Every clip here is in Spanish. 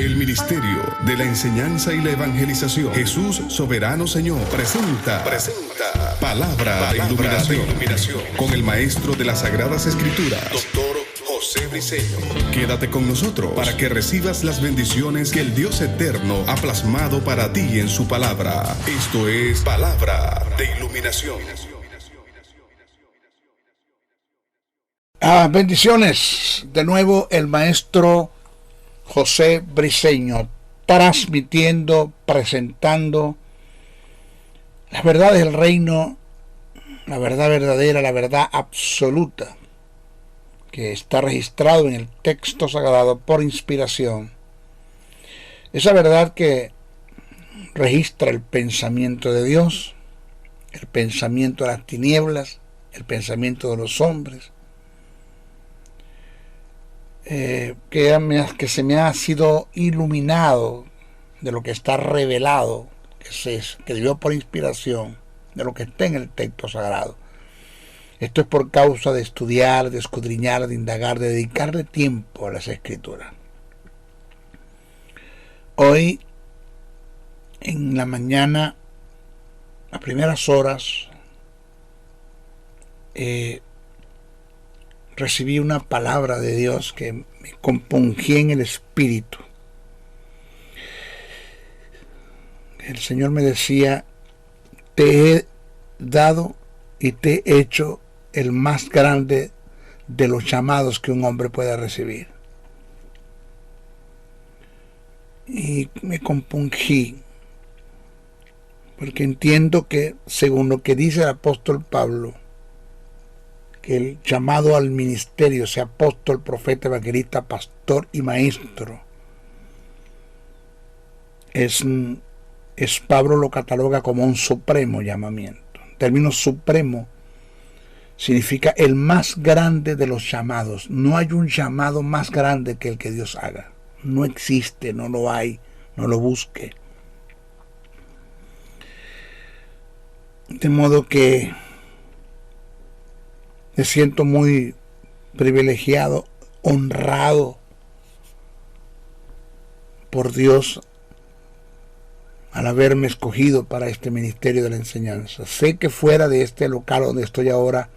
El Ministerio de la Enseñanza y la Evangelización, Jesús Soberano Señor, presenta Palabra de Iluminación con el Maestro de las Sagradas Escrituras, Dr. José Briceño. Quédate con nosotros para que recibas las bendiciones que el Dios Eterno ha plasmado para ti en su palabra. Esto es Palabra de Iluminación. Bendiciones. De nuevo el Maestro José Briceño, transmitiendo, presentando las verdades del reino, la verdad verdadera, la verdad absoluta, que está registrado en el texto sagrado por inspiración. Esa verdad que registra el pensamiento de Dios, el pensamiento de las tinieblas, el pensamiento de los hombres, que se me ha sido iluminado de lo que está revelado, que dio por inspiración de lo que está en el texto sagrado. Esto es por causa de estudiar, de escudriñar, de indagar, de dedicarle tiempo a las Escrituras. Hoy, en la mañana, a primeras horas, recibí una palabra de Dios que me compungí en el espíritu. El Señor me decía: te he dado y te he hecho el más grande de los llamados que un hombre pueda recibir. Y me compungí, porque entiendo que, según lo que dice el apóstol Pablo, que el llamado al ministerio, sea apóstol, profeta, evangelista, pastor y maestro, Pablo lo cataloga como un supremo llamamiento. El término supremo significa el más grande de los llamados. No hay un llamado más grande que el que Dios haga. No existe, no lo hay, no lo busque. De modo que me siento muy privilegiado, honrado por Dios al haberme escogido para este ministerio de la enseñanza. Sé que fuera de este local donde estoy ahora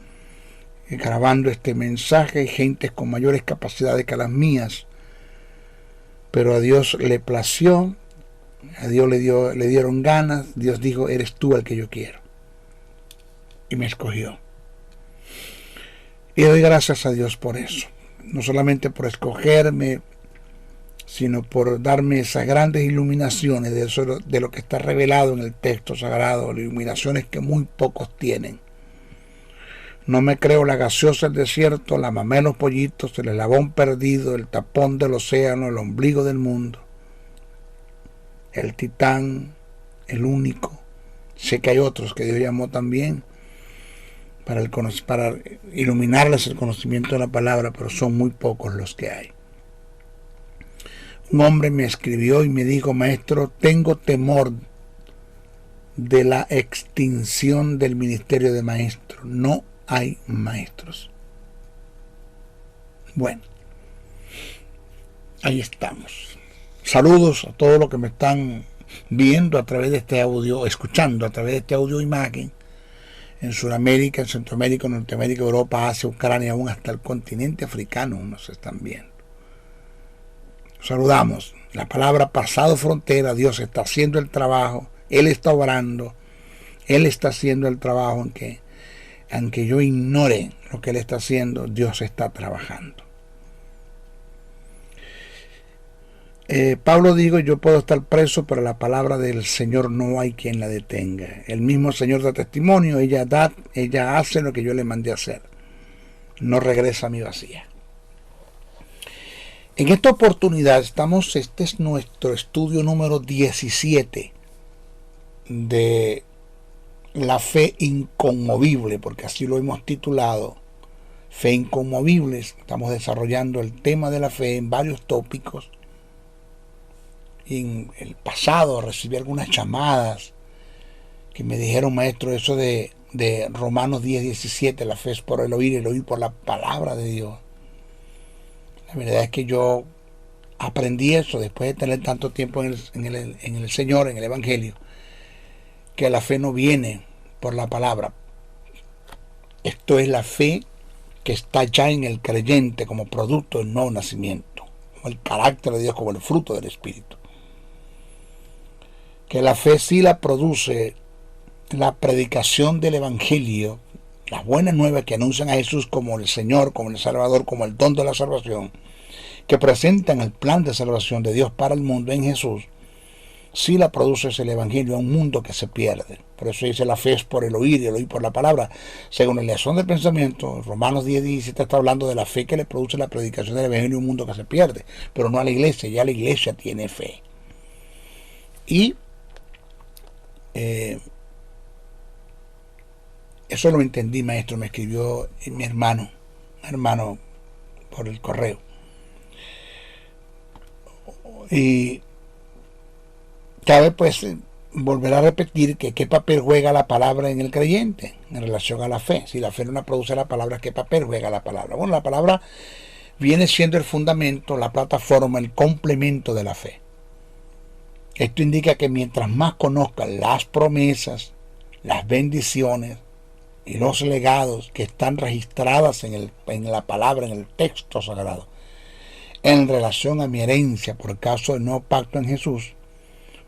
grabando este mensaje hay gentes con mayores capacidades que las mías, pero a Dios le plació, a Dios le dieron ganas. Dios dijo: eres tú el que yo quiero, y me escogió. Y doy gracias a Dios por eso, no solamente por escogerme, sino por darme esas grandes iluminaciones de lo que está revelado en el texto sagrado, iluminaciones que muy pocos tienen. No me creo la gaseosa del desierto, la mamá de los pollitos, el eslabón perdido, el tapón del océano, el ombligo del mundo, el titán, el único. Sé que hay otros que Dios llamó también para iluminarles el conocimiento de la palabra, pero son muy pocos los que hay. Un hombre me escribió y me dijo: maestro, tengo temor de la extinción del ministerio de maestro. No hay maestros. Bueno, ahí estamos. Saludos a todos los que me están viendo a través de este audio, escuchando a través de este audio imagen, en Sudamérica, en Centroamérica, en Norteamérica, Europa, Asia, Ucrania, aún hasta el continente africano nos están viendo. Saludamos. La palabra pasado frontera. Dios está haciendo el trabajo, Él está obrando, Él está haciendo el trabajo, aunque yo ignore lo que Él está haciendo, Dios está trabajando. Pablo dijo: yo puedo estar preso, pero la palabra del Señor no hay quien la detenga. El mismo Señor da testimonio: ella hace lo que yo le mandé a hacer, no regresa a mi vacía. En esta oportunidad este es nuestro estudio número 17 de la fe inconmovible, porque así lo hemos titulado, fe inconmovible. Estamos desarrollando el tema de la fe en varios tópicos. Y en el pasado recibí algunas llamadas que me dijeron: maestro, eso de Romanos 10:17, la fe es por el oír por la palabra de Dios. La verdad es que yo aprendí eso después de tener tanto tiempo en el Señor, en el Evangelio, que la fe no viene por la palabra. Esto es la fe que está ya en el creyente como producto del nuevo nacimiento, como el carácter de Dios, como el fruto del Espíritu. Que la fe sí la produce la predicación del Evangelio, las buenas nuevas que anuncian a Jesús como el Señor, como el Salvador, como el don de la salvación, que presentan el plan de salvación de Dios para el mundo en Jesús, sí la produce el Evangelio a un mundo que se pierde. Por eso dice la fe es por el oír y el oír por la palabra. Según el leazón del pensamiento, Romanos 10:17 está hablando de la fe que le produce la predicación del Evangelio a un mundo que se pierde, pero no a la iglesia. Ya la iglesia tiene fe. Y eso lo entendí, maestro, me escribió mi hermano por el correo. Y cabe pues volver a repetir que qué papel juega la palabra en el creyente en relación a la fe. Si la fe no la produce la palabra, ¿qué papel juega la palabra? Bueno, la palabra viene siendo el fundamento, la plataforma, el complemento de la fe. Esto indica que mientras más conozcan las promesas, las bendiciones y los legados que están registradas en la palabra, en el texto sagrado, en relación a mi herencia por caso del nuevo pacto en Jesús,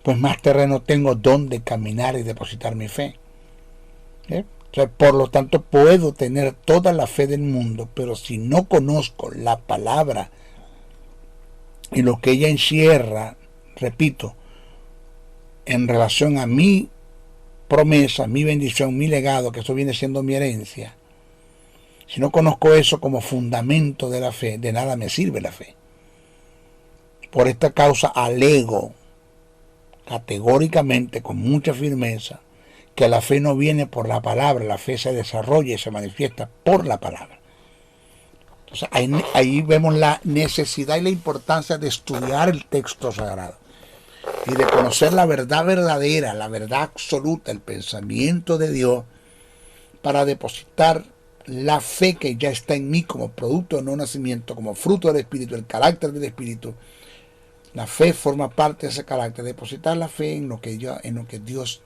pues más terreno tengo donde caminar y depositar mi fe. O sea, por lo tanto, puedo tener toda la fe del mundo, pero si no conozco la palabra y lo que ella encierra, repito, en relación a mi promesa, mi bendición, mi legado, que eso viene siendo mi herencia, si no conozco eso como fundamento de la fe, de nada me sirve la fe. Por esta causa alego categóricamente, con mucha firmeza, que la fe no viene por la palabra, la fe se desarrolla y se manifiesta por la palabra. Entonces ahí vemos la necesidad y la importancia de estudiar el texto sagrado y de conocer la verdad verdadera, la verdad absoluta, el pensamiento de Dios, para depositar la fe que ya está en mí como producto del nuevo nacimiento, como fruto del Espíritu, el carácter del Espíritu. La fe forma parte de ese carácter, depositar la fe en lo que Dios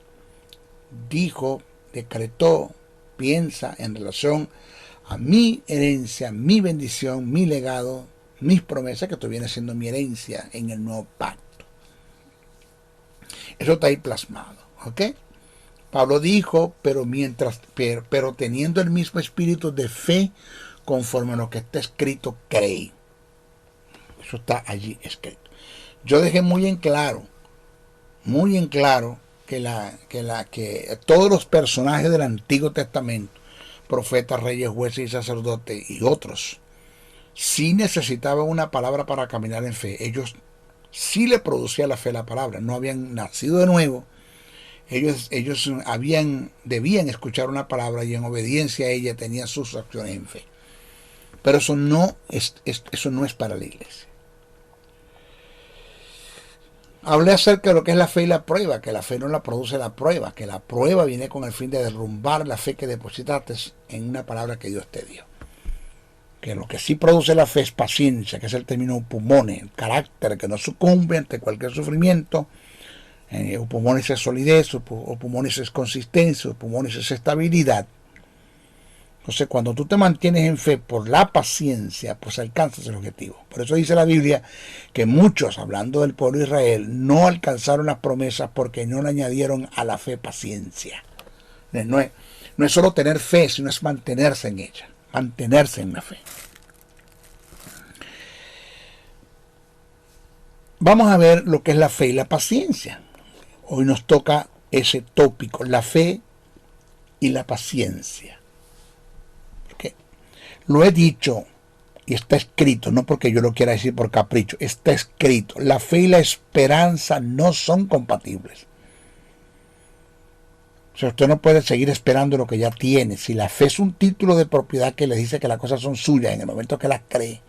dijo, decretó, piensa en relación a mi herencia, mi bendición, mi legado, mis promesas, que esto viene siendo mi herencia en el nuevo pacto. Eso está ahí plasmado, ¿ok? Pablo dijo, pero teniendo el mismo espíritu de fe, conforme a lo que está escrito, creí. Eso está allí escrito. Yo dejé muy en claro que todos los personajes del Antiguo Testamento, profetas, reyes, jueces y sacerdotes y otros, sí necesitaban una palabra para caminar en fe. Ellos sí le producía la fe la palabra, no habían nacido de nuevo. Ellos debían escuchar una palabra y en obediencia a ella tenían sus acciones en fe. Pero eso no es para la iglesia. Hablé acerca de lo que es la fe y la prueba, que la fe no la produce la prueba, que la prueba viene con el fin de derrumbar la fe que depositaste en una palabra que Dios te dio. Que lo que sí produce la fe es paciencia, que es el término upumone, el carácter que no sucumbe ante cualquier sufrimiento. Upumones es solidez, upumones es consistencia, upumones es estabilidad. Entonces, cuando tú te mantienes en fe por la paciencia, pues alcanzas el objetivo. Por eso dice la Biblia que muchos, hablando del pueblo de Israel, no alcanzaron las promesas porque no le añadieron a la fe paciencia. No es solo tener fe, sino es mantenerse en ella, mantenerse en la fe. Vamos a ver lo que es la fe y la paciencia. Hoy nos toca ese tópico, la fe y la paciencia. Lo he dicho y está escrito, no porque yo lo quiera decir por capricho, está escrito. La fe y la esperanza no son compatibles. O sea, usted no puede seguir esperando lo que ya tiene. Si la fe es un título de propiedad que le dice que las cosas son suyas en el momento que las cree,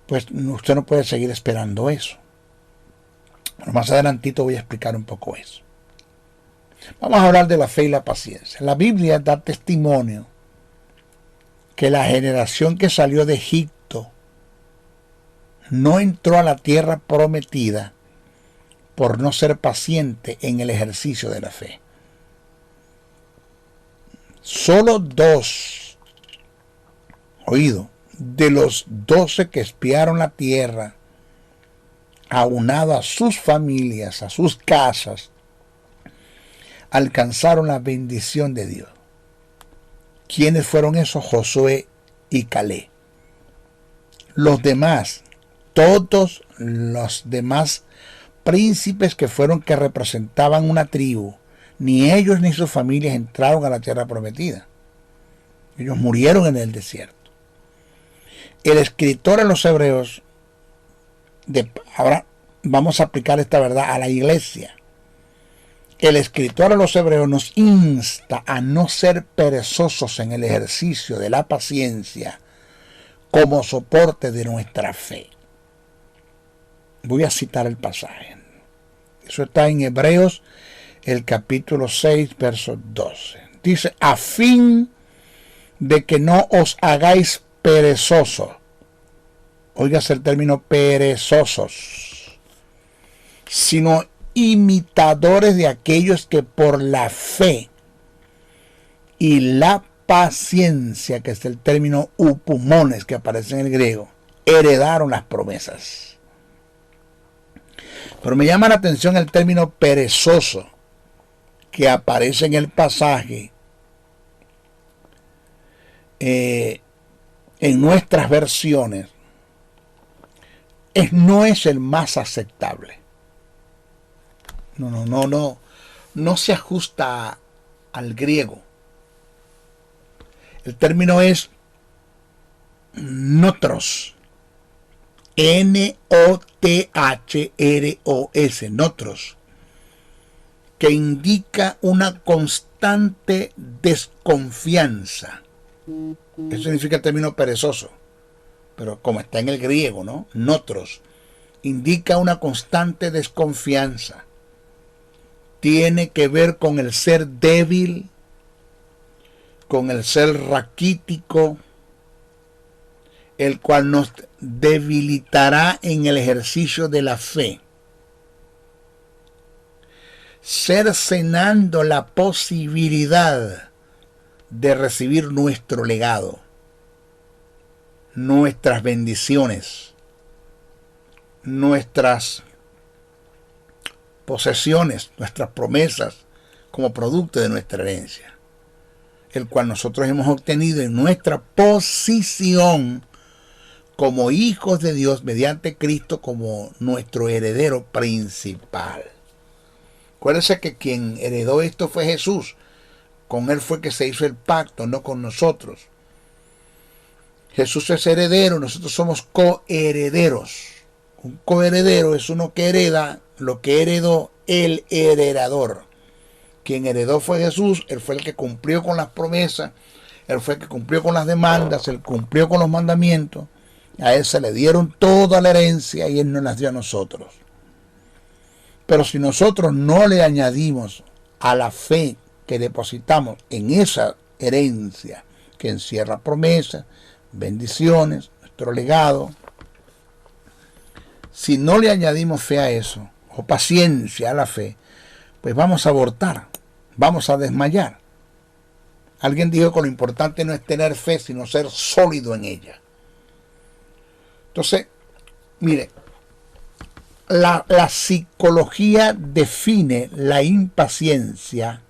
pues usted no puede seguir esperando eso. Pero más adelantito voy a explicar un poco eso. Vamos a hablar de la fe y la paciencia. La Biblia da testimonio que la generación que salió de Egipto no entró a la tierra prometida por no ser paciente en el ejercicio de la fe. Solo 2, de los 12 que espiaron la tierra, aunado a sus familias, a sus casas, alcanzaron la bendición de Dios. ¿Quiénes fueron esos? Josué y Caleb. Los demás, todos los demás príncipes que representaban una tribu, ni ellos ni sus familias entraron a la tierra prometida. Ellos murieron en el desierto. El escritor a los hebreos, ahora vamos a aplicar esta verdad a la iglesia. El escritor a los hebreos nos insta a no ser perezosos en el ejercicio de la paciencia como soporte de nuestra fe. Voy a citar el pasaje. Eso está en Hebreos, el capítulo 6, verso 12. Dice, a fin de que no os hagáis perezosos. Óigase el término perezosos, sino imitadores de aquellos que por la fe y la paciencia, que es el término upumones que aparece en el griego, heredaron las promesas. Pero me llama la atención el término perezoso que aparece en el pasaje en nuestras versiones. No es el más aceptable. No se ajusta al griego. El término es notros, N-O-T-H-R-O-S, notros, que indica una constante desconfianza. Eso significa el término perezoso, pero como está en el griego, ¿no? Notros indica una constante desconfianza. Tiene que ver con el ser débil, con el ser raquítico, el cual nos debilitará en el ejercicio de la fe, cercenando la posibilidad de recibir nuestro legado, nuestras bendiciones, nuestras posesiones, nuestras promesas como producto de nuestra herencia, el cual nosotros hemos obtenido en nuestra posición como hijos de Dios mediante Cristo como nuestro heredero principal. Acuérdense que quien heredó esto fue Jesús. Con él fue que se hizo el pacto, no con nosotros. Jesús es heredero, nosotros somos coherederos. Un coheredero es uno que hereda lo que heredó el heredador. Quien heredó fue Jesús, él fue el que cumplió con las promesas, él fue el que cumplió con las demandas, él cumplió con los mandamientos. A él se le dieron toda la herencia y él nos las dio a nosotros. Pero si nosotros no le añadimos a la fe que depositamos en esa herencia que encierra promesas, bendiciones, nuestro legado, si no le añadimos fe a eso, o paciencia a la fe, pues vamos a abortar, vamos a desmayar. Alguien dijo que lo importante no es tener fe, sino ser sólido en ella. Entonces, mire, la psicología define la impaciencia,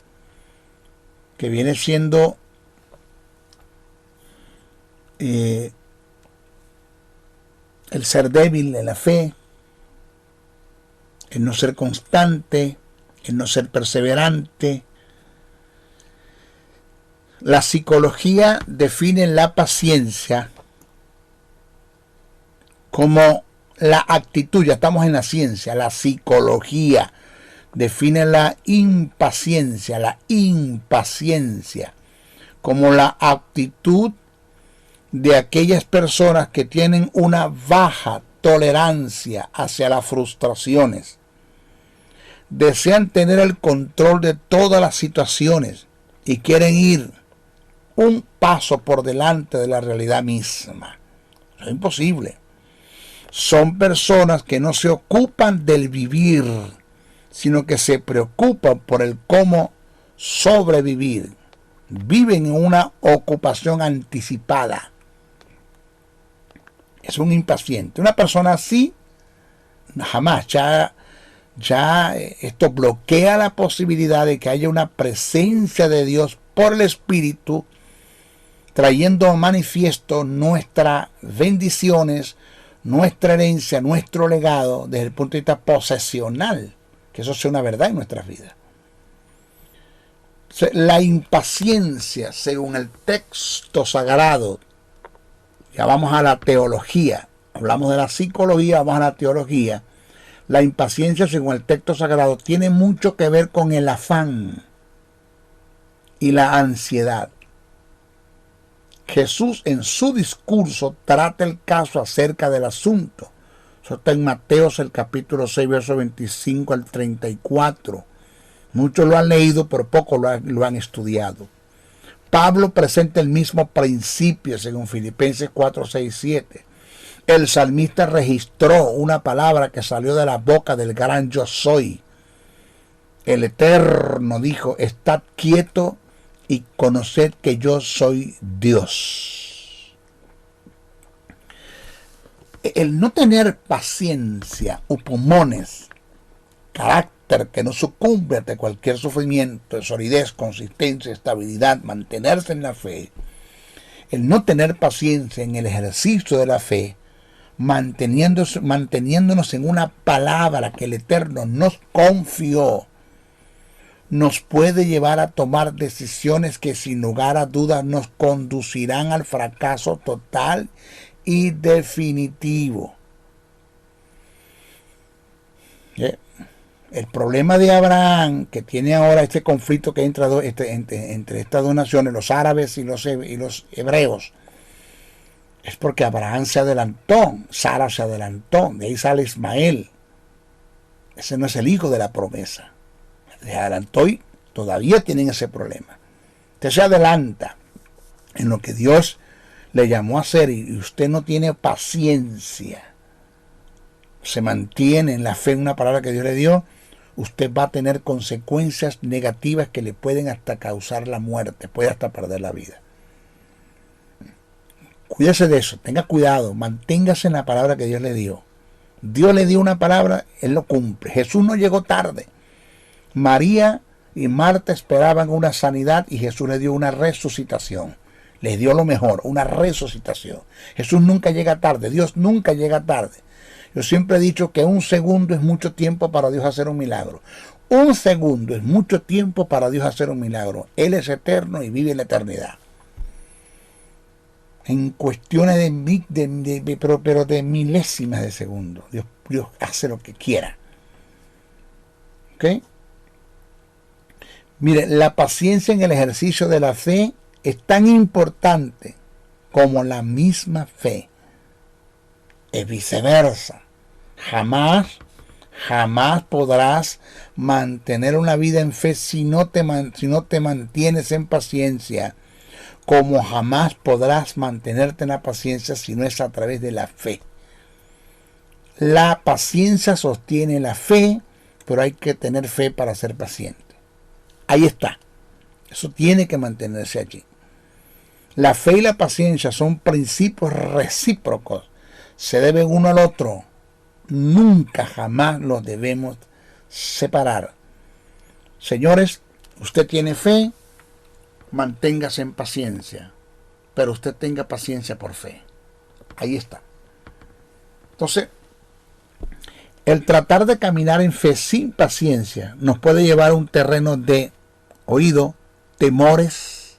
que viene siendo el ser débil en la fe, el no ser constante, el no ser perseverante. La psicología define la paciencia como la actitud, ya estamos en la ciencia, la psicología define la impaciencia como la actitud de aquellas personas que tienen una baja tolerancia hacia las frustraciones. Desean tener el control de todas las situaciones y quieren ir un paso por delante de la realidad misma. Eso es imposible. son personas que no se ocupan del vivir, sino que se preocupan por el cómo sobrevivir. Viven en una ocupación anticipada. Es un impaciente. Una persona así, jamás, ya esto bloquea la posibilidad de que haya una presencia de Dios por el Espíritu, trayendo manifiesto nuestras bendiciones, nuestra herencia, nuestro legado, desde el punto de vista posesional, que eso sea una verdad en nuestras vidas. La impaciencia, según el texto sagrado, ya vamos a la teología, hablamos de la psicología, vamos a la teología. La impaciencia, según el texto sagrado, tiene mucho que ver con el afán y la ansiedad. Jesús en su discurso trata el caso acerca del asunto. Eso está en Mateos el capítulo 6, versos 25 al 34. Muchos lo han leído, pero pocos lo han estudiado. Pablo presenta el mismo principio según Filipenses 4, 6, 7. El salmista registró una palabra que salió de la boca del gran yo soy. El Eterno dijo: estad quieto y conoced que yo soy Dios. El no tener paciencia o pulmones, carácter que no sucumbe ante cualquier sufrimiento, de solidez, consistencia, estabilidad, mantenerse en la fe, el no tener paciencia en el ejercicio de la fe, manteniéndonos en una palabra que el Eterno nos confió, nos puede llevar a tomar decisiones que sin lugar a dudas nos conducirán al fracaso total y definitivo. El problema de Abraham, que tiene ahora este conflicto que entra entre estas dos naciones, los árabes y los hebreos, es porque Abraham se adelantó, Sara se adelantó, de ahí sale Ismael. Ese no es el hijo de la promesa. Se adelantó y todavía tienen ese problema. Usted se adelanta en lo que Dios le llamó a hacer y usted no tiene paciencia, se mantiene en la fe en una palabra que Dios le dio, usted va a tener consecuencias negativas que le pueden hasta causar la muerte, puede hasta perder la vida. Cuídese de eso, tenga cuidado, manténgase en la palabra que Dios le dio. Dios le dio una palabra, Él lo cumple. Jesús no llegó tarde. María y Marta esperaban una sanidad y Jesús le dio una resucitación. Les dio lo mejor, una resucitación. Jesús nunca llega tarde, Dios nunca llega tarde. Yo siempre he dicho que un segundo es mucho tiempo para Dios hacer un milagro. Un segundo es mucho tiempo para Dios hacer un milagro. Él es eterno y vive en la eternidad. En cuestiones de milésimas de segundo. Dios hace lo que quiera. ¿Ok? Mire, la paciencia en el ejercicio de la fe es tan importante como la misma fe. Es viceversa. Jamás podrás mantener una vida en fe si no te mantienes en paciencia, como jamás podrás mantenerte en la paciencia si no es a través de la fe. La paciencia sostiene la fe, pero hay que tener fe para ser paciente. Ahí está. Eso tiene que mantenerse allí. La fe y la paciencia son principios recíprocos. Se deben uno al otro. Nunca, jamás los debemos separar. Señores, usted tiene fe, manténgase en paciencia. Pero usted tenga paciencia por fe. Ahí está. Entonces, el tratar de caminar en fe sin paciencia nos puede llevar a un terreno de, oído, temores.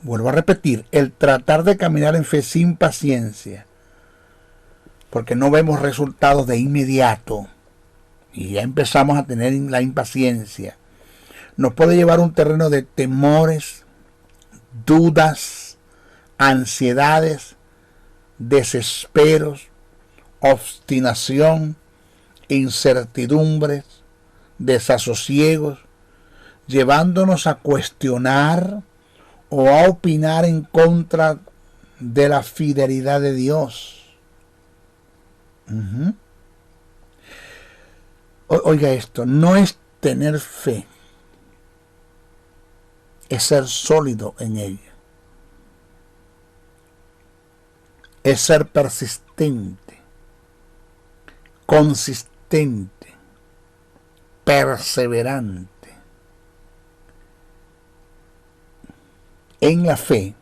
Vuelvo a repetir, el tratar de caminar en fe sin paciencia, porque no vemos resultados de inmediato y ya empezamos a tener la impaciencia, nos puede llevar a un terreno de temores, dudas, ansiedades, desesperos, obstinación, incertidumbres, desasosiegos, llevándonos a cuestionar o a opinar en contra de la fidelidad de Dios. Oiga esto, no es tener fe, es ser sólido en ella, es ser persistente, consistente, perseverante en la fe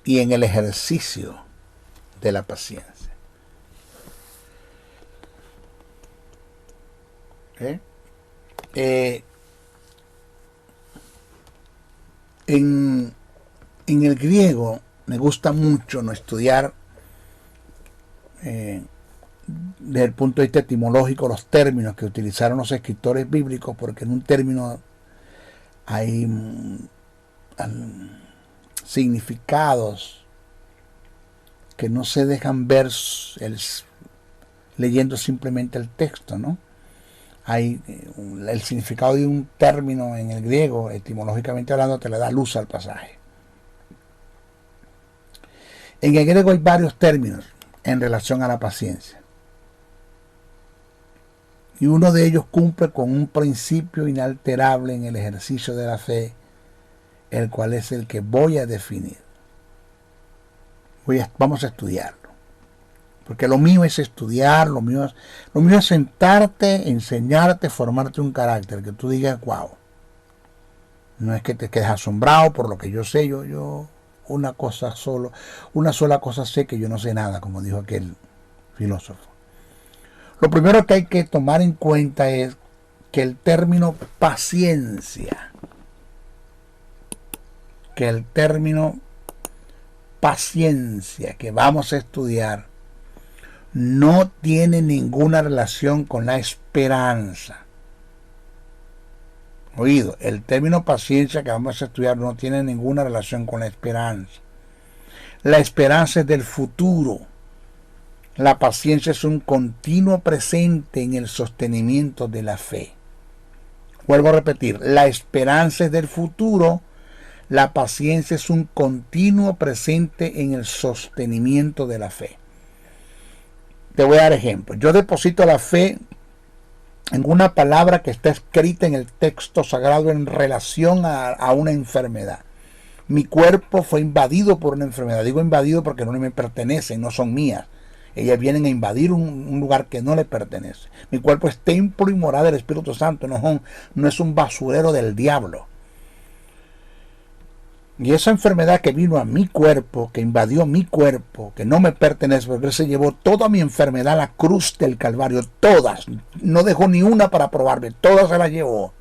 y en el ejercicio de la paciencia. En el griego me gusta mucho no estudiar desde el punto de vista etimológico los términos que utilizaron los escritores bíblicos, porque en un término hay significados que no se dejan ver leyendo simplemente el texto, ¿no? Hay el significado de un término en el griego, etimológicamente hablando, te le da luz al pasaje. En el griego hay varios términos en relación a la paciencia. Y uno de ellos cumple con un principio inalterable en el ejercicio de la fe, el cual es el que voy a definir. Vamos a estudiarlo. Porque lo mío es estudiar, lo mío es sentarte, enseñarte, formarte un carácter, que tú digas, wow. No es que te quedes asombrado por lo que yo sé, yo una sola cosa sé, que yo no sé nada, como dijo aquel filósofo. Lo primero que hay que tomar en cuenta es que el término paciencia, que vamos a estudiar, no tiene ninguna relación con la esperanza. Oído, el término paciencia que vamos a estudiar no tiene ninguna relación con la esperanza. La esperanza es del futuro. La paciencia es un continuo presente en el sostenimiento de la fe. Vuelvo a repetir, la esperanza es del futuro. La paciencia es un continuo presente en el sostenimiento de la fe. Te voy a dar ejemplo. Yo deposito la fe en una palabra que está escrita en el texto sagrado en relación a una enfermedad. Mi cuerpo fue invadido por una enfermedad. Digo invadido porque no me pertenecen, no son mías. Ellas vienen a invadir un lugar que no le pertenece. Mi cuerpo es templo y morada del Espíritu Santo, no es un basurero del diablo. Y esa enfermedad que vino a mi cuerpo, que invadió mi cuerpo, que no me pertenece, porque Él se llevó toda mi enfermedad a la cruz del Calvario, todas, no dejó ni una para probarme, todas se las llevó.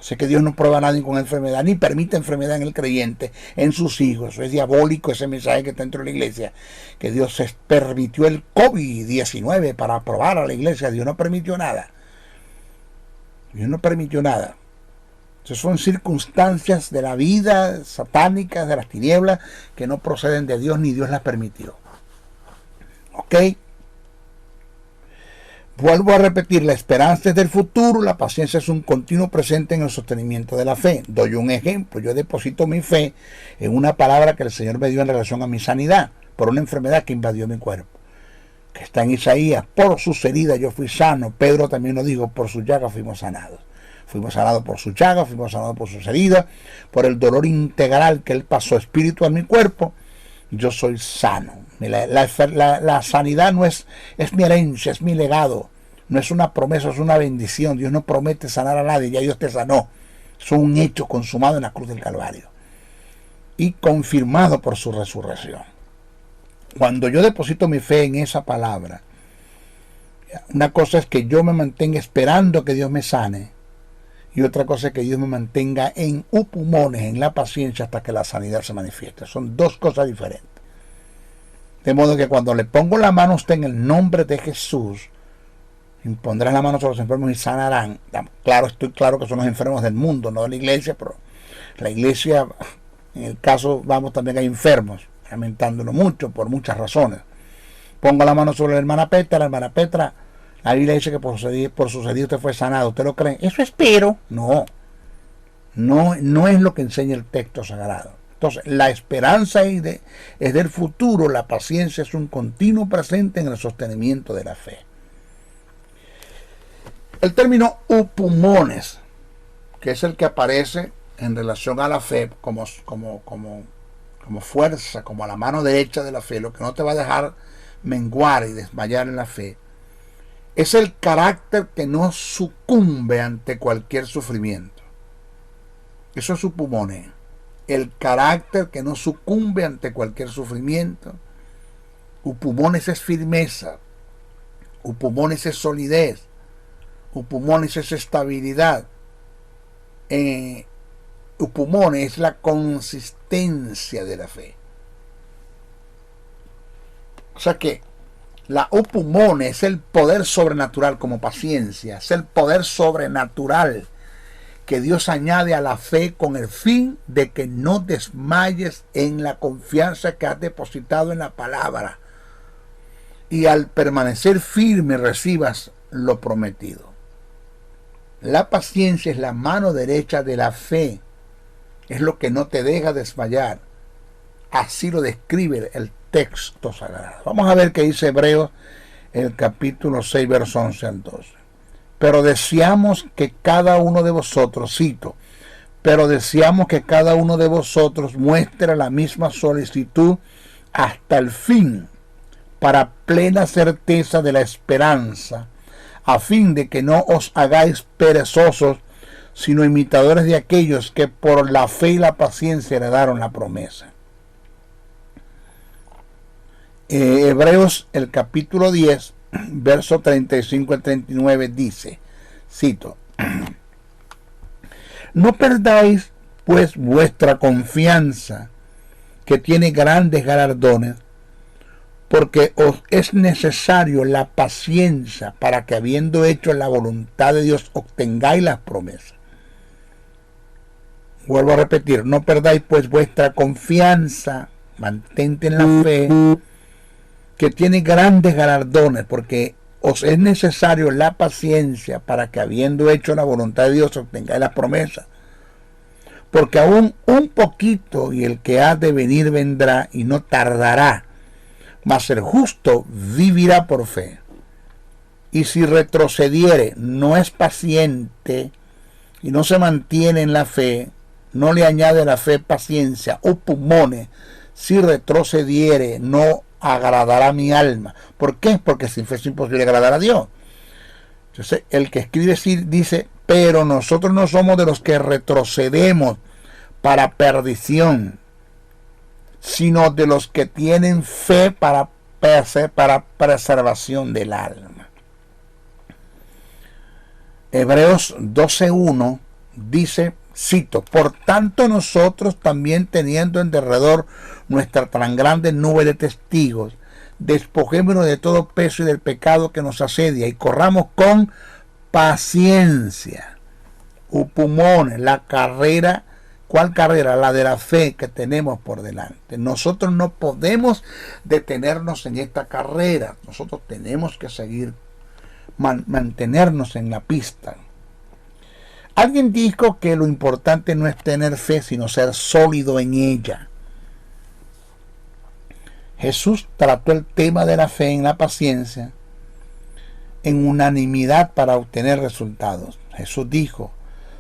Sé que Dios no prueba a nadie con enfermedad, ni permite enfermedad en el creyente, en sus hijos. Eso es diabólico, ese mensaje que está dentro de la iglesia, que Dios permitió el COVID-19 para probar a la iglesia. Dios no permitió nada. Dios no permitió nada. Esas son circunstancias de la vida satánicas, de las tinieblas, que no proceden de Dios, ni Dios las permitió. ¿Ok? Vuelvo a repetir, la esperanza es del futuro, la paciencia es un continuo presente en el sostenimiento de la fe. Doy un ejemplo. Yo deposito mi fe en una palabra que el Señor me dio en relación a mi sanidad, por una enfermedad que invadió mi cuerpo, que está en Isaías. Por sus heridas yo fui sano. Pedro también lo dijo, por sus llagas fuimos sanados. Fuimos sanados por su llaga, fuimos sanados por sus heridas, por el dolor integral que Él pasó espíritu a mi cuerpo. Yo soy sano. La sanidad no es mi herencia, es mi legado. No es una promesa, es una bendición. Dios no promete sanar a nadie, ya Dios te sanó. Es un hecho consumado en la cruz del Calvario y confirmado por su resurrección. Cuando yo deposito mi fe en esa palabra, una cosa es que yo me mantenga esperando que Dios me sane, y otra cosa es que Dios me mantenga en upumones, en la paciencia, hasta que la sanidad se manifieste. Son dos cosas diferentes. De modo que cuando le pongo la mano a usted en el nombre de Jesús, impondrán la mano sobre los enfermos y sanarán. Estoy claro que son los enfermos del mundo, no de la iglesia, pero la iglesia, en el caso, también hay enfermos, lamentándolo mucho, por muchas razones. Pongo la mano sobre la hermana Petra, la Biblia dice que por sus heridas usted fue sanado. ¿Usted lo cree? Eso espero. No es lo que enseña el texto sagrado. El Entonces, la esperanza es del futuro, la paciencia es un continuo presente en el sostenimiento de la fe. El término upumones, que es el que aparece en relación a la fe como fuerza, como a la mano derecha de la fe, lo que no te va a dejar menguar y desmayar en la fe, es el carácter que no sucumbe ante cualquier sufrimiento. Eso es upumone. El carácter que no sucumbe ante cualquier sufrimiento. Upumones es firmeza. Upumones es solidez. Upumones es estabilidad. Upumones es la consistencia de la fe. O sea que la upumone es el poder sobrenatural como paciencia, es el poder sobrenatural que Dios añade a la fe con el fin de que no desmayes en la confianza que has depositado en la palabra y al permanecer firme recibas lo prometido. La paciencia es la mano derecha de la fe, es lo que no te deja desmayar. Así lo describe el texto sagrado. Vamos a ver qué dice Hebreos, el capítulo 6, versos 11 al 12. Pero deseamos que cada uno de vosotros, cito, pero deseamos que cada uno de vosotros muestre la misma solicitud hasta el fin, para plena certeza de la esperanza, a fin de que no os hagáis perezosos, sino imitadores de aquellos que por la fe y la paciencia heredaron la promesa. Hebreos, el capítulo 10, verso 35 al 39 dice, cito, no perdáis pues vuestra confianza, que tiene grandes galardones, porque os es necesario la paciencia para que, habiendo hecho la voluntad de Dios, obtengáis las promesas. Vuelvo a repetir, no perdáis pues vuestra confianza, mantente en la fe, que tiene grandes galardones, porque os es necesario la paciencia para que, habiendo hecho la voluntad de Dios, obtengáis las promesas. Porque aún un poquito y el que ha de venir vendrá y no tardará, mas el justo vivirá por fe. Y si retrocediere, no es paciente y no se mantiene en la fe, no le añade la fe paciencia, upumone, si retrocediere, no agradará mi alma. ¿Por qué? Porque sin fe es imposible agradar a Dios. Entonces, el que escribe dice, pero nosotros no somos de los que retrocedemos para perdición, sino de los que tienen fe para preservación del alma. Hebreos 12:1 dice, cito, por tanto nosotros también, teniendo en derredor nuestra tan grande nube de testigos, despojémonos de todo peso y del pecado que nos asedia, y corramos con paciencia, upumone, la carrera. ¿Cuál carrera? La de la fe que tenemos por delante. Nosotros no podemos detenernos en esta carrera. Nosotros tenemos que seguir, mantenernos en la pista. Alguien dijo que lo importante no es tener fe, sino ser sólido en ella. Jesús trató el tema de la fe en la paciencia en unanimidad para obtener resultados. Jesús dijo,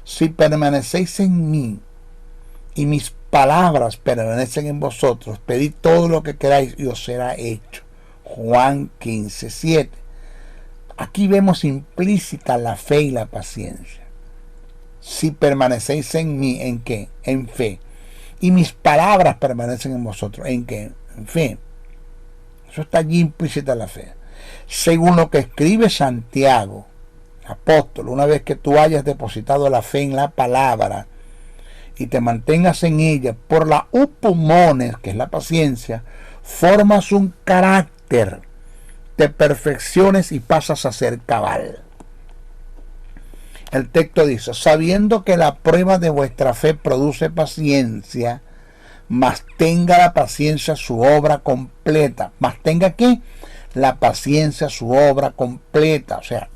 si permanecéis en mí y mis palabras permanecen en vosotros, pedid todo lo que queráis y os será hecho. Juan 15:7. Aquí vemos implícita la fe y la paciencia. Si permanecéis en mí, ¿en qué? En fe. Y mis palabras permanecen en vosotros, ¿en qué? En fe. Eso está allí implícita la fe. Según lo que escribe Santiago, apóstol, una vez que tú hayas depositado la fe en la palabra y te mantengas en ella por la upumones, que es la paciencia, formas un carácter, te perfecciones y pasas a ser cabal. El texto dice, sabiendo que la prueba de vuestra fe produce paciencia, mas tenga la paciencia su obra completa. Mas tenga ¿qué? La paciencia su obra completa. O sea,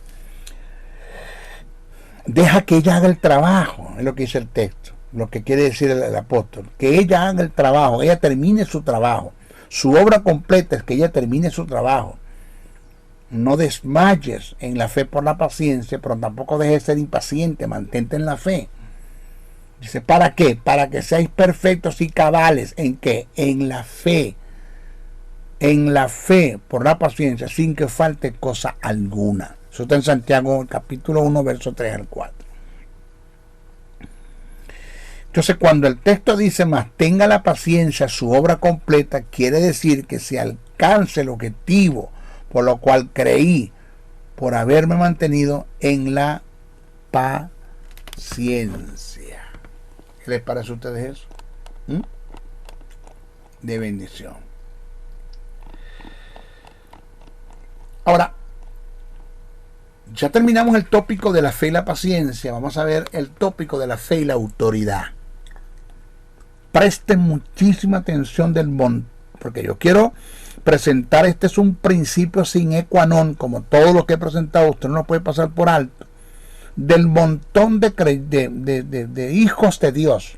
deja que ella haga el trabajo, es lo que dice el texto. lo que quiere decir el apóstol, que ella haga el trabajo, ella termine su trabajo. Su obra completa es que ella termine su trabajo. No desmayes en la fe por la paciencia, pero tampoco dejes de ser impaciente, mantente en la fe. Dice, ¿para qué? Para que seáis perfectos y cabales. ¿En qué? En la fe. En la fe por la paciencia, sin que falte cosa alguna. Eso está en Santiago, capítulo 1, verso 3 al 4. Entonces, cuando el texto dice, más tenga la paciencia su obra completa, quiere decir que se alcance el objetivo por lo cual creí, por haberme mantenido en la paciencia. ¿Qué les parece a ustedes eso? De bendición. Ahora, ya terminamos el tópico de la fe y la paciencia. Vamos a ver el tópico de la fe y la autoridad. Presten muchísima atención porque yo quiero presentar, este es un principio sin qua non, como todo lo que he presentado, usted no lo puede pasar por alto, del montón de hijos de Dios,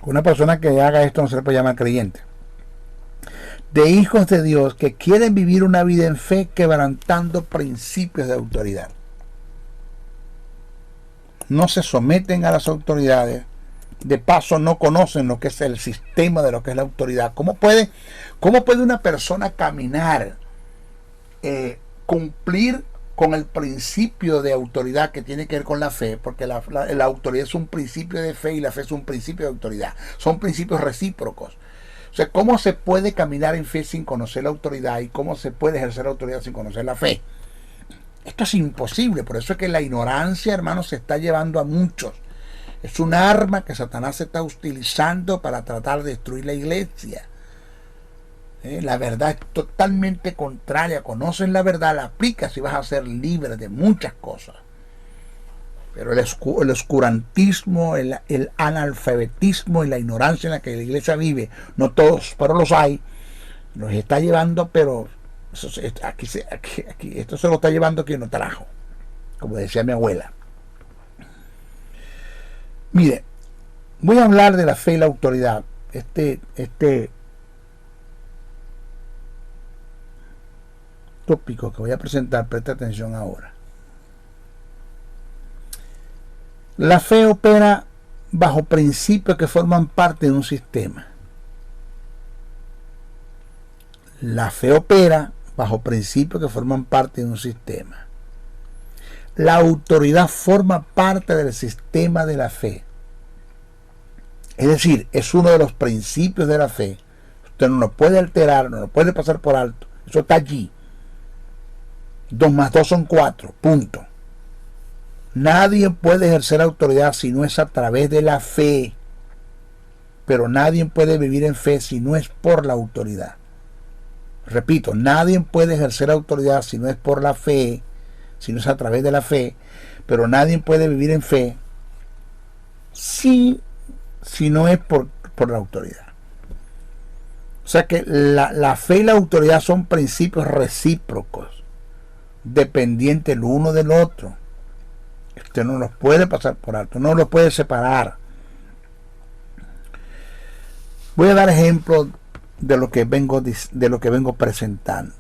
Una persona que haga esto no se le puede llamar creyente. De hijos de Dios que quieren vivir una vida en fe quebrantando principios de autoridad. No se someten a las autoridades. De paso no conocen lo que es el sistema de lo que es la autoridad. ¿Cómo puede una persona caminar, cumplir con el principio de autoridad que tiene que ver con la fe? Porque la autoridad es un principio de fe y la fe es un principio de autoridad. Son principios recíprocos. O sea, ¿cómo se puede caminar en fe sin conocer la autoridad? ¿Y cómo se puede ejercer la autoridad sin conocer la fe? Esto es imposible. Por eso es que la ignorancia, hermanos, se está llevando a muchos. Es un arma que Satanás se está utilizando para tratar de destruir la iglesia. La verdad es totalmente contraria. Conoces la verdad, la aplicas y vas a ser libre de muchas cosas. Pero el oscurantismo, el analfabetismo y la ignorancia en la que la iglesia vive, no todos, pero los hay, nos está llevando, pero esto se lo está llevando quien lo trajo, como decía mi abuela. Mire, voy a hablar de la fe y la autoridad. Este tópico que voy a presentar, presta atención ahora. La fe opera bajo principios que forman parte de un sistema. La fe opera bajo principios que forman parte de un sistema. La autoridad forma parte del sistema de la fe. Es decir, es uno de los principios de la fe. Usted no lo puede alterar, no lo puede pasar por alto. Eso está allí. 2 más 2 son 4. Punto. Nadie puede ejercer autoridad si no es a través de la fe. Pero nadie puede vivir en fe si no es por la autoridad. Repito, nadie puede ejercer autoridad si no es por la fe, si no es a través de la fe. Pero nadie puede vivir en fe si no es por la autoridad. O sea que la fe y la autoridad son principios recíprocos, dependientes el uno del otro. Usted no los puede pasar por alto, no los puede separar. Voy a dar ejemplos de lo que vengo presentando.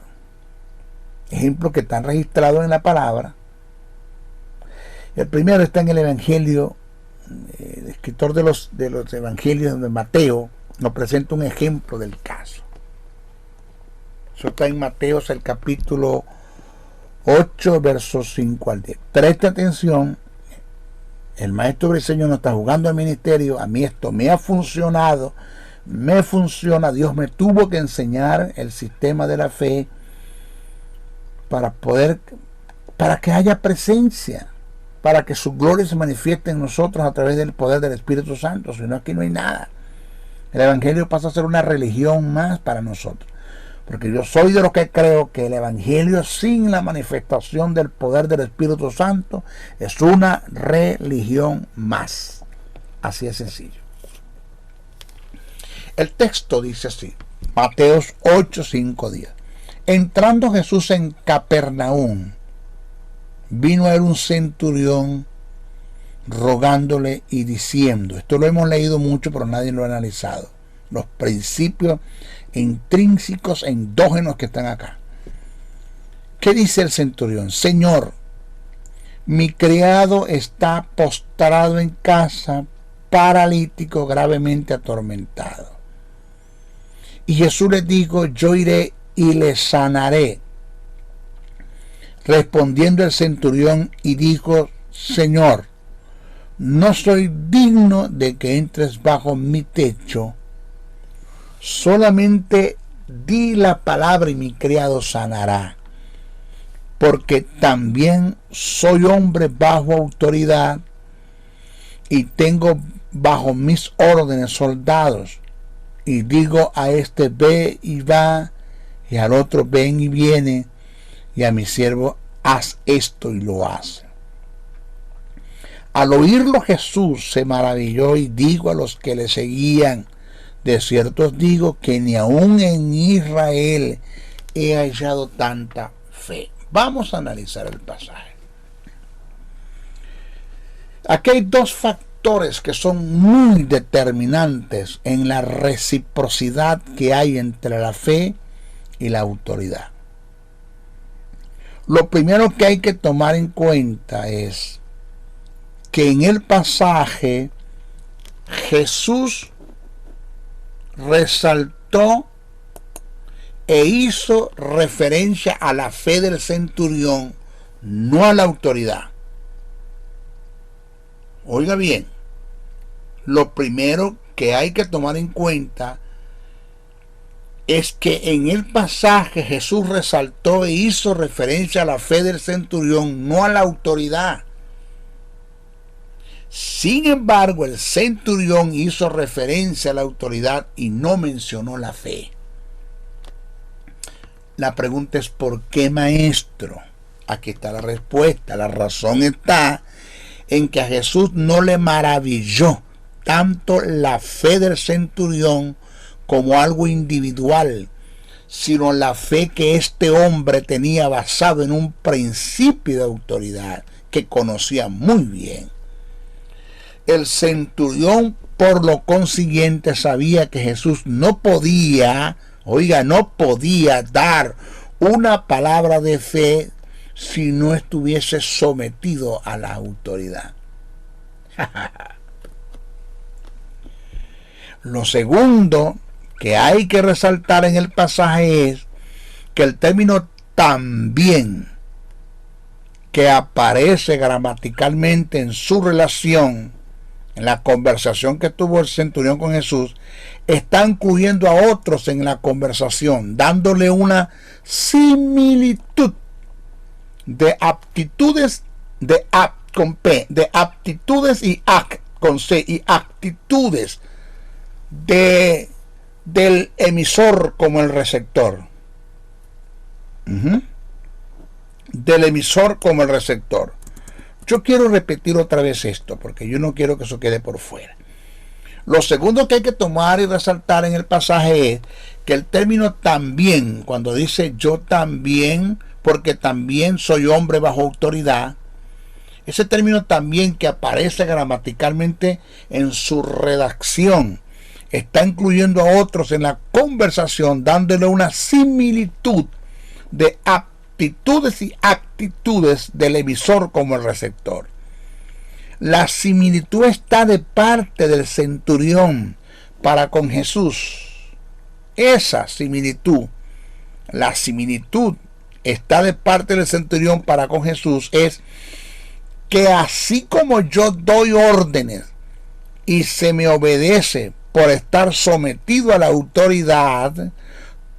Ejemplos que están registrados en la palabra. El primero está en el Evangelio. El escritor de los Evangelios de Mateo nos presenta un ejemplo del caso. Eso está en Mateo, el capítulo 8, versos 5 al 10. Preste atención. El maestro briseño no está jugando al ministerio. A mí esto me ha funcionado. Me funciona. Dios me tuvo que enseñar el sistema de la fe para que haya presencia, para que su gloria se manifieste en nosotros a través del poder del Espíritu Santo. Si no, aquí no hay nada. El Evangelio pasa a ser una religión más para nosotros. Porque yo soy de los que creo que el Evangelio sin la manifestación del poder del Espíritu Santo es una religión más. Así de sencillo. El texto dice así, Mateo 8, 5, 10. Entrando Jesús en Capernaum, vino a él un centurión rogándole y diciendo, esto lo hemos leído mucho pero nadie lo ha analizado, los principios intrínsecos endógenos que están acá. ¿Qué dice el centurión? Señor, mi criado está postrado en casa, paralítico, gravemente atormentado. Y Jesús le dijo, yo iré y le sanaré. Respondiendo el centurión y dijo, Señor, no soy digno de que entres bajo mi techo, solamente di la palabra y mi criado sanará, porque también soy hombre bajo autoridad y tengo bajo mis órdenes soldados, y digo a este ve y va, y al otro ven y viene, y a mi siervo haz esto y lo hace. Al oírlo Jesús se maravilló y dijo a los que le seguían, de cierto os digo que ni aun en Israel he hallado tanta fe. Vamos a analizar el pasaje. Aquí hay dos factores que son muy determinantes en la reciprocidad que hay entre la fe y la autoridad. Lo primero que hay que tomar en cuenta es que en el pasaje Jesús resaltó e hizo referencia a la fe del centurión, no a la autoridad. Oiga bien, lo primero que hay que tomar en cuenta es que en el pasaje Jesús resaltó e hizo referencia a la fe del centurión, no a la autoridad. Sin embargo, el centurión hizo referencia a la autoridad y no mencionó la fe. La pregunta es ¿por qué, maestro? Aquí está la respuesta. La razón está en que a Jesús no le maravilló tanto la fe del centurión como algo individual, sino la fe que este hombre tenía basado en un principio de autoridad que conocía muy bien. El centurión, por lo consiguiente, sabía que Jesús no podía dar una palabra de fe si no estuviese sometido a la autoridad. Lo segundo que hay que resaltar en el pasaje es que el término también, que aparece gramaticalmente en su relación, en la conversación que tuvo el centurión con Jesús, está incluyendo a otros en la conversación, dándole una similitud de aptitudes aptitudes y actitudes del emisor como el receptor. Del emisor como el receptor. Yo quiero repetir otra vez esto, porque yo no quiero que eso quede por fuera. Lo segundo que hay que tomar y resaltar en el pasaje es que el término también, cuando dice yo también, porque también soy hombre bajo autoridad, ese término también que aparece gramaticalmente en su redacción, está incluyendo a otros en la conversación, dándole una similitud de aptitudes y actitudes del emisor como el receptor. La similitud está de parte del centurión para con Jesús. Esa similitud, la similitud está de parte del centurión para con Jesús, es que así como yo doy órdenes y se me obedece por estar sometido a la autoridad,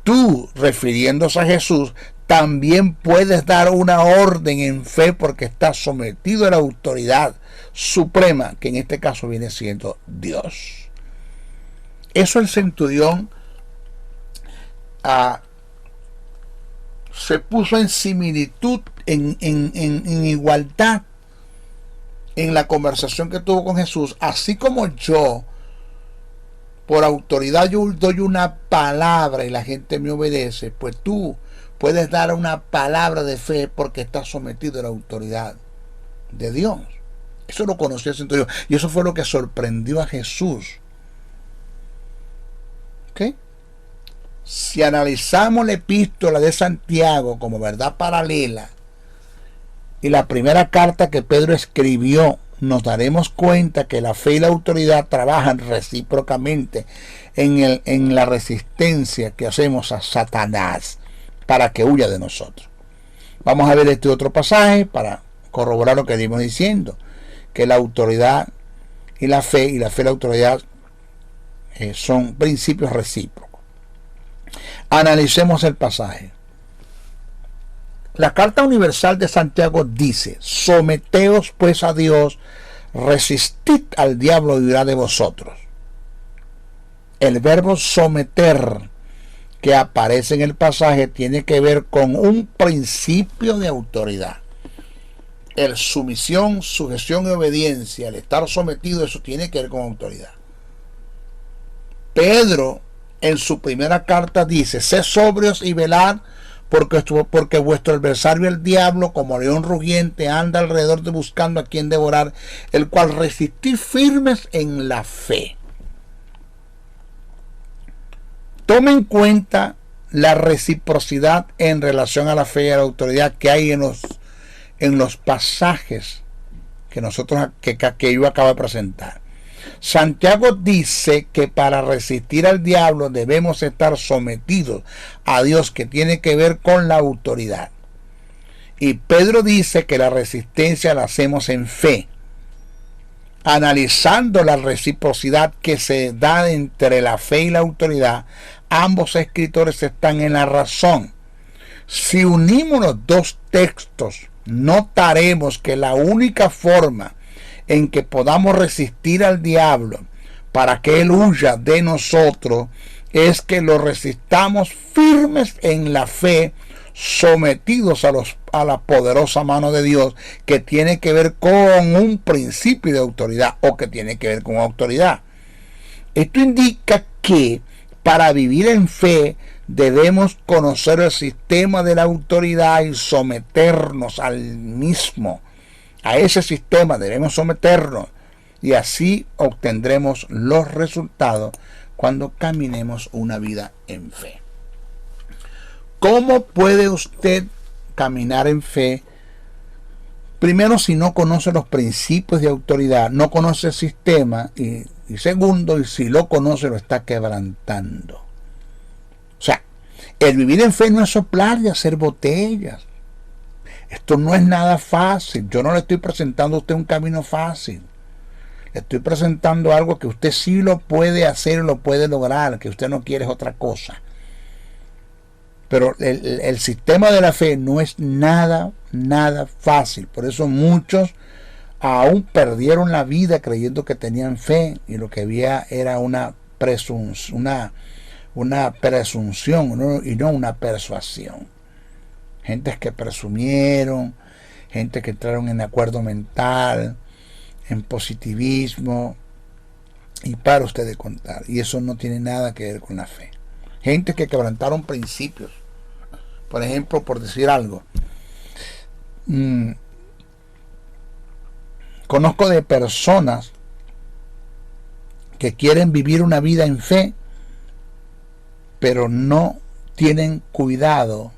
tú, refiriéndose a Jesús, también puedes dar una orden en fe porque estás sometido a la autoridad suprema, que en este caso viene siendo Dios. Eso el centurión se puso en similitud, en igualdad en la conversación que tuvo con Jesús. Así como yo, por autoridad, yo doy una palabra y la gente me obedece, pues tú puedes dar una palabra de fe porque estás sometido a la autoridad de Dios. Eso lo conocía el centurión. Y eso fue lo que sorprendió a Jesús. ¿Ok? Si analizamos la epístola de Santiago como verdad paralela y la primera carta que Pedro escribió, nos daremos cuenta que la fe y la autoridad trabajan recíprocamente en la resistencia que hacemos a Satanás para que huya de nosotros. Vamos a ver este otro pasaje para corroborar lo que venimos diciendo, que la autoridad y la fe y la autoridad son principios recíprocos. Analicemos el pasaje. La Carta Universal de Santiago dice: someteos pues a Dios, resistid al diablo y huirá de vosotros. El verbo someter que aparece en el pasaje tiene que ver con un principio de autoridad. El sumisión, sujeción y obediencia, el estar sometido, eso tiene que ver con autoridad. Pedro en su primera carta dice: sed sobrios y velad, porque vuestro adversario el diablo, como león rugiente, anda alrededor de buscando a quien devorar, el cual resistid firmes en la fe. Tome en cuenta la reciprocidad en relación a la fe y a la autoridad que hay en los pasajes que yo acabo de presentar. Santiago dice que para resistir al diablo debemos estar sometidos a Dios, que tiene que ver con la autoridad. Y Pedro dice que la resistencia la hacemos en fe. Analizando la reciprocidad que se da entre la fe y la autoridad, ambos escritores están en la razón. Si unimos los dos textos, notaremos que la única forma en que podamos resistir al diablo para que él huya de nosotros es que lo resistamos firmes en la fe, sometidos a la poderosa mano de Dios, que tiene que ver con un principio de autoridad, o que tiene que ver con autoridad. Esto indica que para vivir en fe debemos conocer el sistema de la autoridad y someternos al mismo. A ese sistema debemos someternos, y así obtendremos los resultados cuando caminemos una vida en fe. ¿Cómo puede usted caminar en fe? Primero, si no conoce los principios de autoridad, no conoce el sistema, y segundo, y si lo conoce, lo está quebrantando. O sea, el vivir en fe no es soplar y hacer botellas. Esto no es nada fácil. Yo no le estoy presentando a usted un camino fácil. Le estoy presentando algo que usted sí lo puede hacer, lo puede lograr, que usted no quiere es otra cosa. Pero el sistema de la fe no es nada fácil. Por eso muchos aún perdieron la vida creyendo que tenían fe, y lo que había era una presunción, ¿no? Y no una persuasión. Gentes que presumieron, gente que entraron en acuerdo mental, en positivismo, y para usted de contar. Y eso no tiene nada que ver con la fe. Gente que quebrantaron principios. Por ejemplo, por decir algo, conozco de personas que quieren vivir una vida en fe, pero no tienen cuidado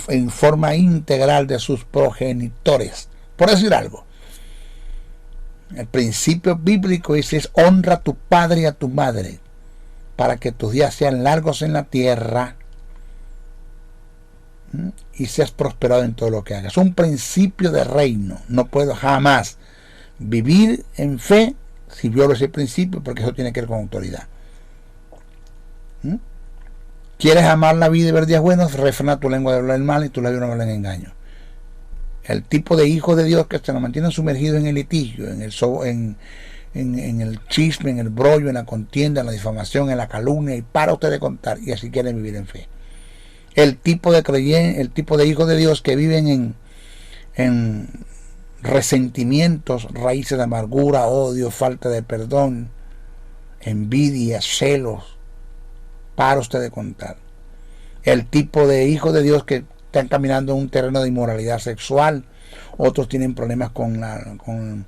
en forma integral de sus progenitores. Por decir algo, el principio bíblico dice: honra a tu padre y a tu madre, para que tus días sean largos en la tierra y seas prosperado en todo lo que hagas. Un principio de reino. No puedo jamás vivir en fe si violo ese principio, porque eso tiene que ver con autoridad. ¿Quieres amar la vida y ver días buenos? Refrena tu lengua de hablar el mal y tu labio no habla en engaño. El tipo de hijo de Dios que se nos mantiene sumergido en el litigio, en el chisme, en el brollo, en la contienda, en la difamación, en la calumnia, y para usted de contar, y así quieren vivir en fe. El tipo de hijos de Dios que viven en resentimientos, raíces de amargura, odio, falta de perdón, envidia, celos, para usted de contar. El tipo de hijos de Dios que están caminando en un terreno de inmoralidad sexual, otros tienen problemas con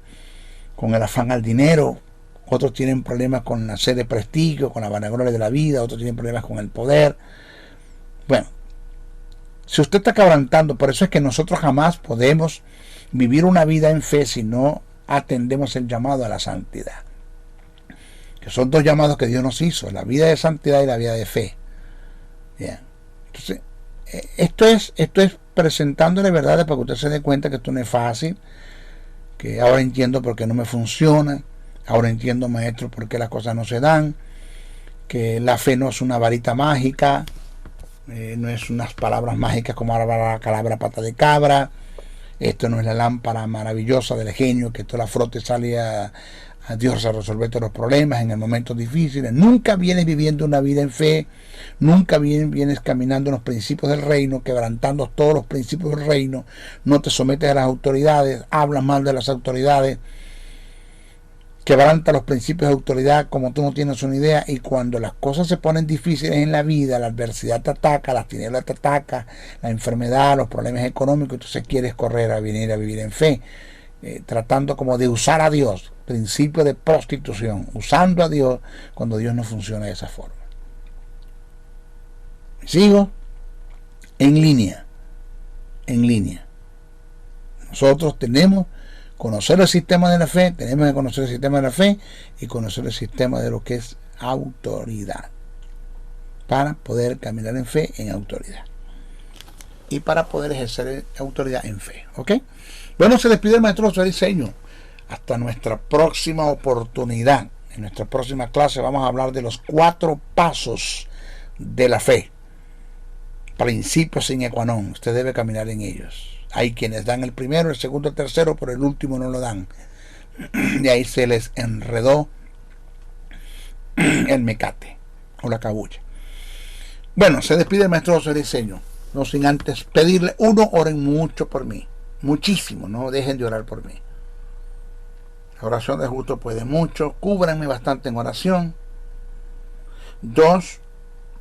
el afán al dinero, otros tienen problemas con la sed de prestigio, con la vanagloria de la vida, otros tienen problemas con el poder. Bueno, si usted está quebrantando, por eso es que nosotros jamás podemos vivir una vida en fe si no atendemos el llamado a la santidad, que son dos llamados que Dios nos hizo, la vida de santidad y la vida de fe. Bien. Entonces, esto es presentándole verdades para que usted se dé cuenta que esto no es fácil, que ahora entiendo por qué no me funciona, ahora entiendo, maestro, por qué las cosas no se dan, que la fe no es una varita mágica, no es unas palabras mágicas como la palabra pata de cabra, esto no es la lámpara maravillosa del genio que toda la frote sale a Dios a resolver todos los problemas en el momentos difíciles. Nunca vienes viviendo una vida en fe, nunca vienes caminando en los principios del reino, quebrantando todos los principios del reino, no te sometes a las autoridades, hablas mal de las autoridades, quebranta los principios de autoridad como tú no tienes una idea, y cuando las cosas se ponen difíciles en la vida, la adversidad te ataca, las tinieblas te ataca, la enfermedad, los problemas económicos, entonces quieres correr a venir a vivir en fe, tratando como de usar a Dios, principio de prostitución, usando a Dios cuando Dios no funciona de esa forma. Sigo en línea. Nosotros tenemos conocer el sistema de la fe, tenemos que conocer el sistema de la fe y conocer el sistema de lo que es autoridad, para poder caminar en fe, en autoridad, y para poder ejercer autoridad en fe. ¿Ok? Bueno, se despide el maestro José Briceño. Hasta nuestra próxima oportunidad. En nuestra próxima clase vamos a hablar de los 4 pasos de la fe, principios sine qua non. Usted debe caminar en ellos. Hay quienes dan el primero, el segundo, el tercero, pero el último no lo dan. Y ahí se les enredó el mecate o la cabulla. Bueno, se despide el maestro José Briceño, no sin antes pedirle: 1, oren mucho por mí, muchísimo, no dejen de orar por mí. La oración de justo puede mucho, cúbranme bastante en oración. 2,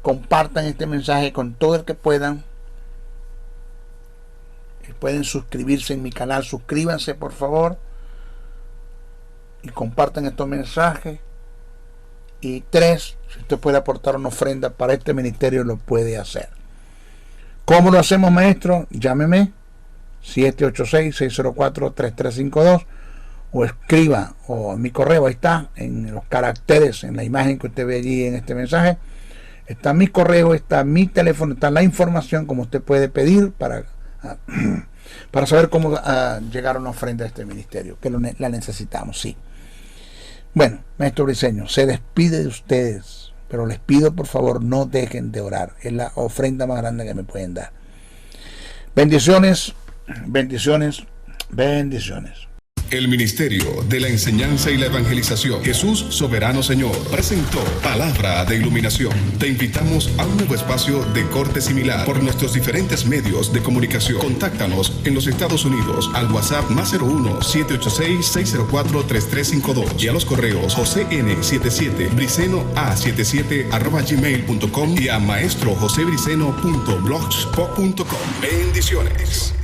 compartan este mensaje con todo el que puedan. Pueden suscribirse en mi canal, suscríbanse por favor y compartan estos mensajes. Y 3, si usted puede aportar una ofrenda para este ministerio, lo puede hacer. ¿Cómo lo hacemos, maestro? Llámeme 786-604-3352 o escriba, o mi correo, ahí está, en los caracteres, en la imagen que usted ve allí en este mensaje, está mi correo, está mi teléfono, está la información como usted puede pedir para saber cómo llegar a una ofrenda a este ministerio, que la necesitamos, sí. Bueno, maestro Briceño se despide de ustedes, pero les pido por favor no dejen de orar, es la ofrenda más grande que me pueden dar. Bendiciones, bendiciones, bendiciones. El Ministerio de la Enseñanza y la Evangelización, Jesús Soberano Señor, presentó Palabra de Iluminación. Te invitamos a un nuevo espacio de corte similar por nuestros diferentes medios de comunicación. Contáctanos en los Estados Unidos al WhatsApp +01 786-604-3352 y a los correos josén77briceno@gmail.com y a maestrojosebriceno.blogspot.com. Bendiciones.